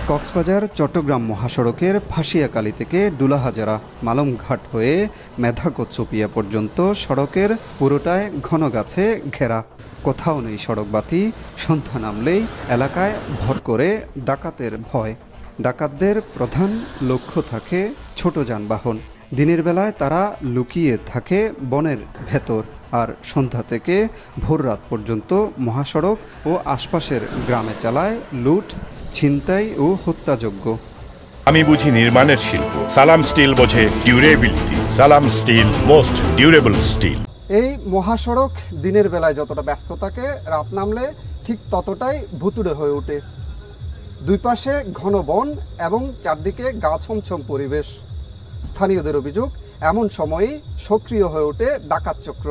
কক্সবাজার চট্টগ্রাম মহাসড়কের ফাঁসিয়াকালী থেকে ডুলাহাজারা মালমঘাট হয়ে মেধাকোচুপিয়া পর্যন্ত সড়কের পুরোটায় ঘন গাছে ঘেরা। কোথাও নেই সড়কবাতি। সন্ধ্যা নামলেই এলাকায় ভর করে ডাকাতের ভয়। ডাকাতদের প্রধান লক্ষ্য থাকে ছোট যানবাহন। দিনের বেলায় তারা লুকিয়ে থাকে বনের ভেতর, আর সন্ধ্যা থেকে ভোররাত পর্যন্ত মহাসড়ক ও আশপাশের গ্রামে চালায় লুট, ছিনতাই ও হত্যাযজ্ঞ। আমি বুঝি নির্মাণের শিল্প, সালাম স্টিল বোঝে ডিউরেবিলিটি। সালাম স্টিল, মোস্ট ডিউরেবল স্টিল। এই মহাসড়ক দিনের বেলায় যতটা ব্যস্ত থাকে, রাত নামলে ঠিক ততটাই ভুতুড়ে হয়ে ওঠে। দুই পাশে ঘন বন এবং চারদিকে গা ছমছম পরিবেশ। স্থানীয়দের অভিযোগ, এমন সময়েই সক্রিয় হয়ে ওঠে ডাকাত চক্র।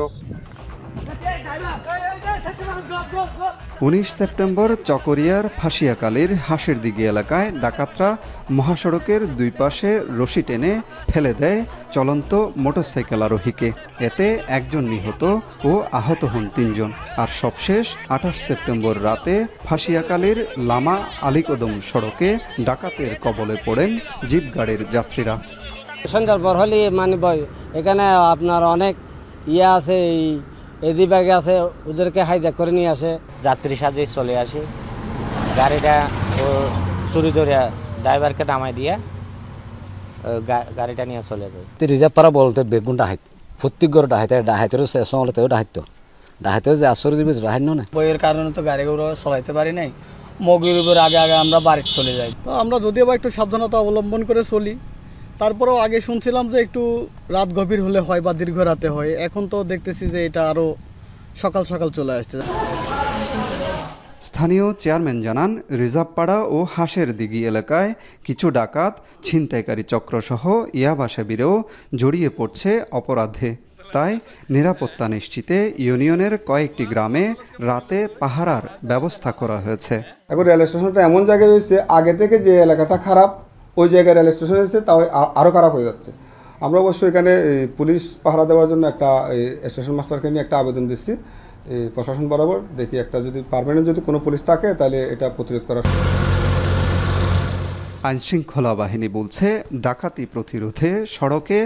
19 সেপ্টেম্বর চকরিয়ার ফাঁসিয়াকালীর হাঁসেরদিঘি এলাকায় ডাকাতরা মহাসড়কের দুই পাশে রশি টেনে ফেলে দেয় চলন্ত মোটরসাইকেল আরোহীকে। এতে একজন নিহত ও আহত হন 3 জন। আর সবশেষ 28 সেপ্টেম্বর রাতে ফাঁসিয়াকালীর লামা আলীকদম সড়কে ডাকাতের কবলে পড়েন জিপ গাড়ির যাত্রীরা। সন্ধ্যার পর হলে এখানে আপনার অনেক আছে, এদি ব্যাগে আছে, ওদেরকে হাইজ্যাক করে নিয়ে আসে। যাত্রী সাজে চলে আসে, গাড়িটা ও চুরি ধরে ড্রাইভারকে নামাই দিয়ে গাড়িটা নিয়ে চলে যায়। রিজার্ভ পাড়া বলতে বেগুন ডাহাইত প্রত্যেক ঘর ডাহাইতেরও শেষ হলে তেও ডাহাইতেও যে আসর দিবে ডাহাই না। বইয়ের কারণে তো গাড়িগুলো চলাইতে পারি নাই। মগের উপর আগে আমরা বাড়িতে চলে যাই। তো আমরা যদিও বা একটু সাবধানতা অবলম্বন করে চলি, তারপরেও আগে শুনছিলাম যে একটু রাত গভীর হলে হয় বা দীর্ঘ রাতে হয়। এখন তো দেখতেছি যে এটা আরও সকাল সকাল চলে আসছে। স্থানীয় চেয়ারম্যান জানান, রিজার্ভপাড়া ও হাঁসেরদিঘি এলাকায় কিছু ডাকাত, ছিনতাইকারী চক্রসহ ইয়াবা সেবীরেও জড়িয়ে পড়ছে অপরাধে। তাই নিরাপত্তা নিশ্চিতে ইউনিয়নের কয়েকটি গ্রামে রাতে পাহারার ব্যবস্থা করা হয়েছে। এখন রেল স্টেশনটা এমন জায়গায় হয়েছে, আগে থেকে যে এলাকাটা খারাপ, ওই জায়গায় রেল স্টেশন এসেছে তাও আরও খারাপ হয়ে যাচ্ছে। আমরা অবশ্যই এখানে পুলিশ পাহারা দেওয়ার জন্য একটা স্টেশন মাস্টারকে নিয়ে একটা আবেদন দিচ্ছি প্রশাসন বরাবর। দেখি একটা যদি পার্মানেন্ট যদি কোনো পুলিশ থাকে তাহলে এটা প্রতিরোধ করা। আইনশৃঙ্খলা বাহিনী বলছে, ডাকাতি প্রতিরোধে সড়কে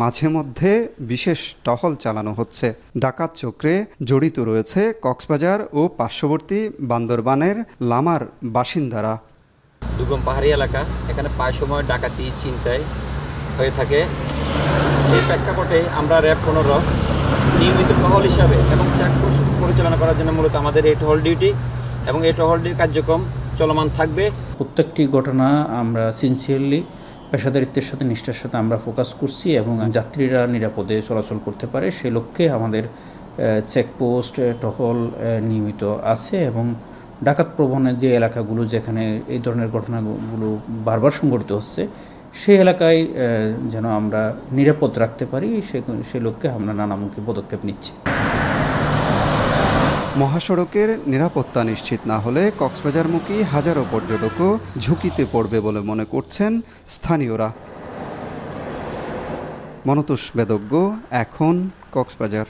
মাঝে মধ্যে বিশেষ টহল চালানো হচ্ছে। ডাকাত চক্রে জড়িত রয়েছে কক্সবাজার ও পার্শ্ববর্তী বান্দরবানের লামার বাসিন্দারা। দুর্গম পাহাড়ি এলাকা, এখানে প্রায় সময় ডাকাতি ছিনতাই হয়ে থাকে। সেই প্রেক্ষাপটে আমরা র্যাব 15 নিয়মিত টহল হিসাবে এবং চেকপোস্ট পরিচালনা করার জন্য মূলত আমাদের এই টহল ডিউটি এবং এই টহল ডিউটির কার্যক্রম চলমান থাকবে। প্রত্যেকটি ঘটনা আমরা সিনসিয়ারলি পেশাদারিত্বের সাথে নিষ্ঠার সাথে আমরা ফোকাস করছি এবং যাত্রীরা নিরাপদে চলাচল করতে পারে সে লক্ষ্যে আমাদের চেকপোস্ট টহল নিয়মিত আছে। এবং ডাকাত প্রবণের যে এলাকাগুলো যেখানে এই ধরনের ঘটনাগুলো বারবার সংঘটিত হচ্ছে, সেই এলাকায় যেন আমরা নিরাপদ রাখতে পারি সে লক্ষ্যে আমরা নানামুখী পদক্ষেপ নিচ্ছি। মহাসড়কের নিরাপত্তা নিশ্চিত না হলে কক্সবাজারমুখী হাজারো পর্যটকও ঝুঁকিতে পড়বে বলে মনে করছেন স্থানীয়রা। মনতোষ বেদজ্ঞ, এখন কক্সবাজার।